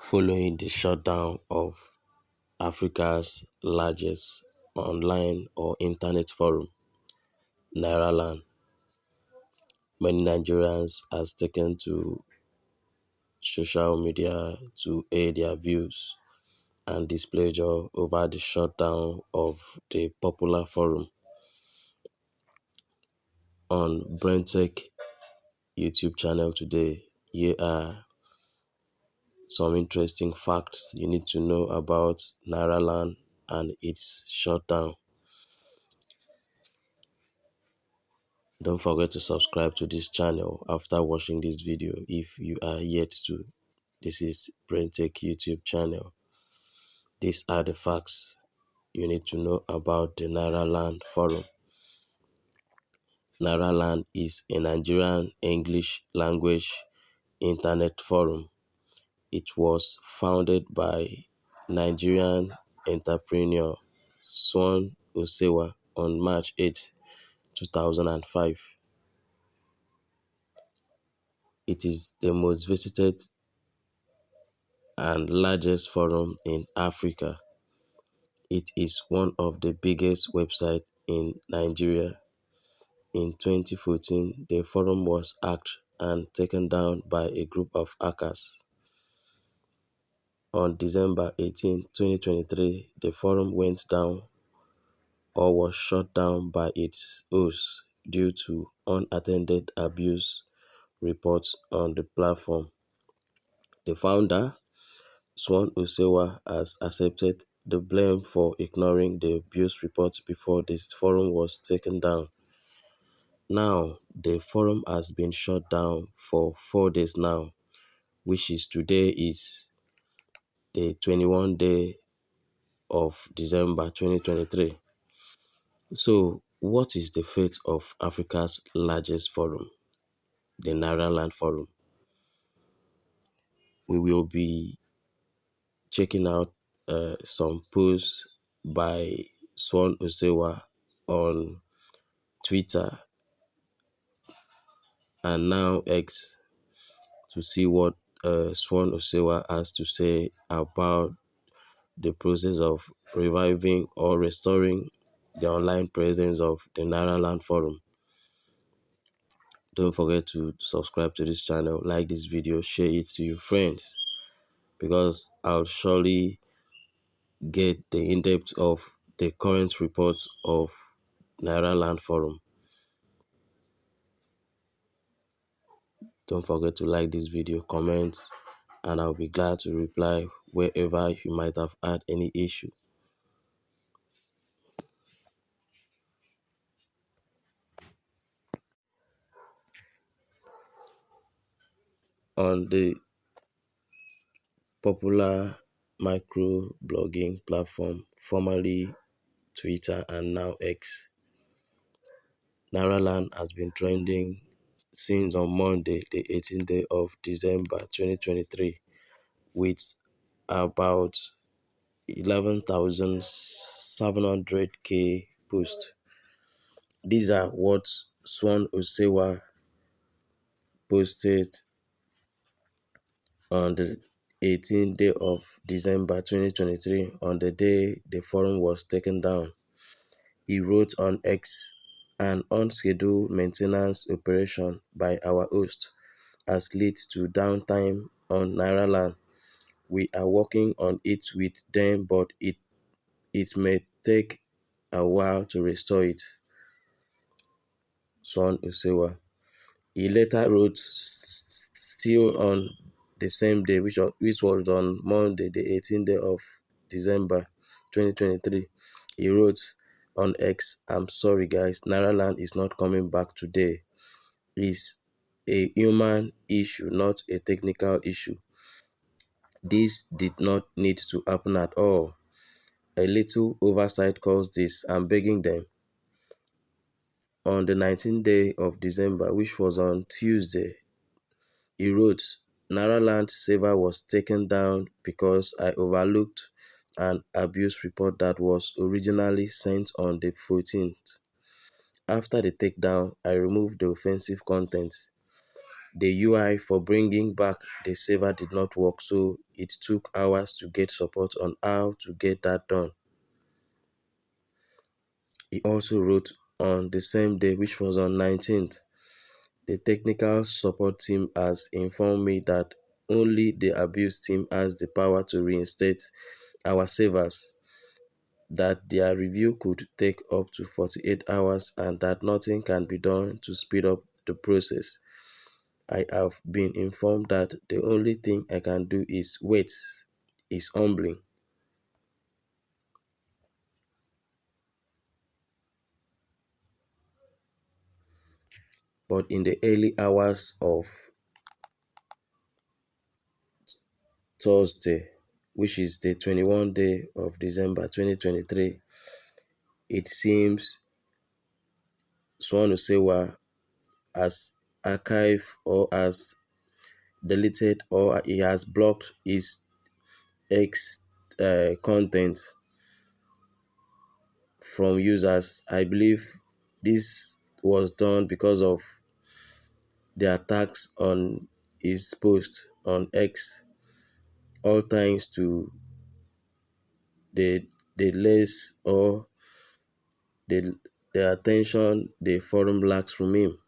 following the shutdown of Africa's largest online or internet forum, Nairaland. Many Nigerians has taken to social media to air their views and displeasure over the shutdown of the popular forum. On BrainTech YouTube channel today, here are some interesting facts you need to know about Nairaland and its shutdown. Don't forget to subscribe to this channel after watching this video if you are yet to. This is BrainTech YouTube channel. These are the facts you need to know about the Nairaland forum. Nairaland is a Nigerian English language internet forum. It was founded by Nigerian entrepreneur Swan Osewa on March 8, 2005. It is the most visited and largest forum in Africa. It is one of the biggest websites in Nigeria. In 2014, the forum was hacked and taken down by a group of hackers. On December 18, 2023, the forum went down or was shut down by its hosts due to unattended abuse reports on the platform. The founder, Swan Osewa, has accepted the blame for ignoring the abuse reports before this forum was taken down. Now, the forum has been shut down for 4 days now, which is today is the 21st day of December 2023. So, what is the fate of Africa's largest forum, the Nairaland Forum? We will be checking out some posts by Swan Osewa on Twitter and now X to see what Swan Osewa has to say about the process of reviving or restoring the online presence of the Nairaland Forum. Don't forget to subscribe to this channel, like this video, share it to your friends, because I'll surely get the in-depth of the current reports of Nairaland Forum. Don't forget to like this video, comment, and I'll be glad to reply wherever you might have had any issue. On the popular micro-blogging platform, formerly Twitter and now X, Nairaland has been trending since on Monday, the 18th day of December 2023, with about 11,700k posts. These are what Swan Osewa posted on the 18th day of December 2023, on the day the forum was taken down. He wrote on X, "An unscheduled maintenance operation by our host has led to downtime on Nairaland. We are working on it with them, but it may take a while to restore it." Swan Osewa. He later wrote, still on the same day, which was on Monday, the 18th day of December 2023, he wrote on X, "I'm sorry guys, Nairaland is not coming back today. It's a human issue, not a technical issue. This did not need to happen at all. A little oversight caused this. I'm begging them." On the 19th day of December, which was on Tuesday, he wrote, "Nairaland server was taken down because I overlooked an abuse report that was originally sent on the 14th. After the takedown, I removed the offensive content. The UI for bringing back the saver did not work, so it took hours to get support on how to get that done. He also wrote on the same day, which was on 19th, the technical support team has informed me that only the abuse team has the power to reinstate our savers, that their review could take up to 48 hours and that nothing can be done to speed up the process. I have been informed that the only thing I can do is wait. Is humbling. But in the early hours of Thursday, which is the 21st day of December 2023, it seems Swanusewa has archived or has deleted or he has blocked his X content from users. I believe this was done because of the attacks on his post on X, all thanks to the less or the attention the forum lacks from him,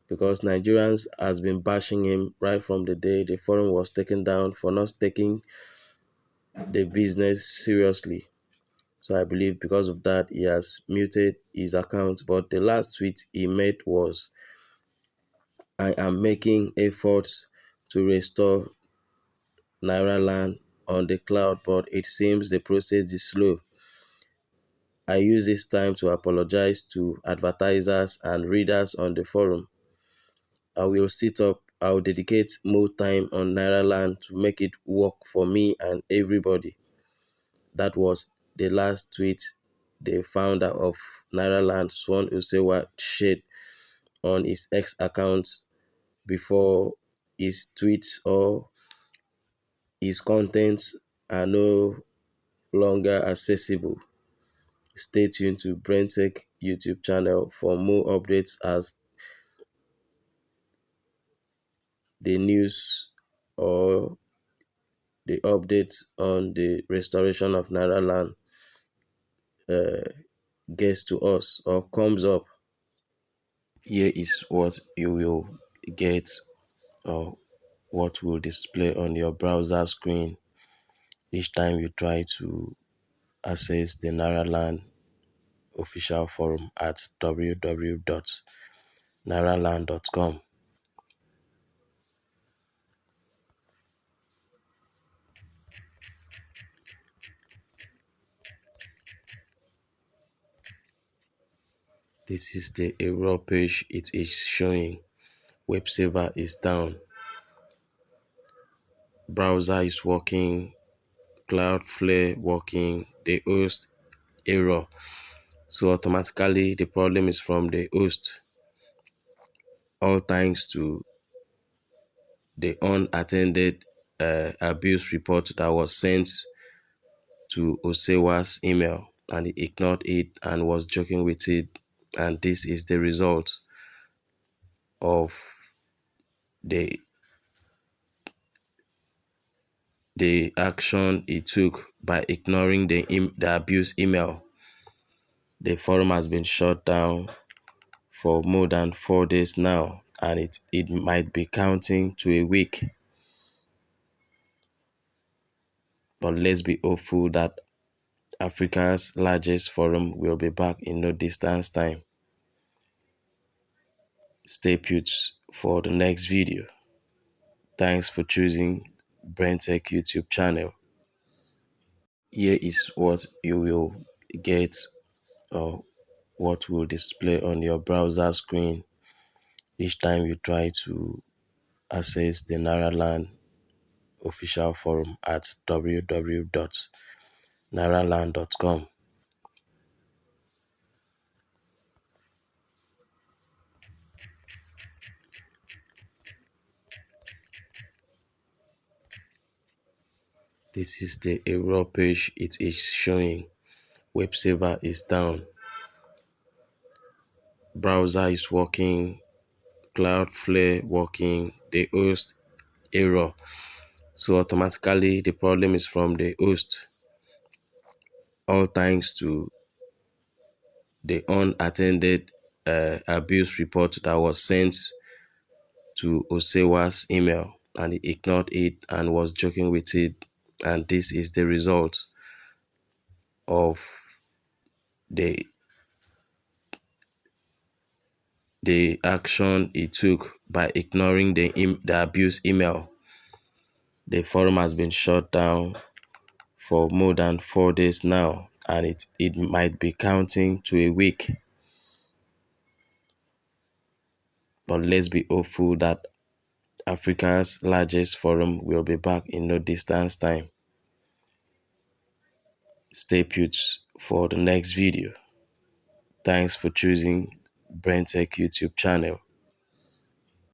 because Nigerians has been bashing him right from the day the forum was taken down for not taking the business seriously. So I believe because of that, he has muted his account. But the last tweet he made was, I am making efforts to restore Nairaland on the cloud, but it seems the process is slow. I use this time to apologize to advertisers and readers on the forum. I will dedicate more time on Nairaland to make it work for me and everybody. That was the last tweet the founder of Nairaland, Swan Usewa, shared on his X account before his tweets or his contents are no longer accessible. Stay tuned to BrainTech YouTube channel for more updates as the news or the updates on the restoration of Nairaland gets to us or comes up. Here is what you will get or what will display on your browser screen each time you try to access the Nairaland official forum at www.nairaland.com. This is the error page it is showing. Web server is down. Browser is working. Cloudflare working. The host error. So automatically the problem is from the host. All thanks to the unattended abuse report that was sent to Osewa's email, and he ignored it and was joking with it. And this is the result of the action he took by ignoring the abuse email. The forum has been shut down for more than 4 days now, and it might be counting to a week. But let's be hopeful that Africa's largest forum will be back in no distance time. Stay put for the next video. Thanks for choosing BrainTech YouTube channel. Here is what you will get or what will display on your browser screen each time you try to access the Nairaland official forum at www.nairaland.com. This is the error page it is showing. Web server is down. Browser is working. Cloudflare working, the host error. So automatically the problem is from the host, all thanks to the unattended abuse report that was sent to Osewa's email, and he ignored it and was joking with it. And this is the result of the action he took by ignoring the abuse email. The forum has been shut down for more than 4 days now, and it might be counting to a week. But let's be hopeful that Africa's largest forum will be back in no distance time. Stay put for the next video. Thanks for choosing BrainTech YouTube channel.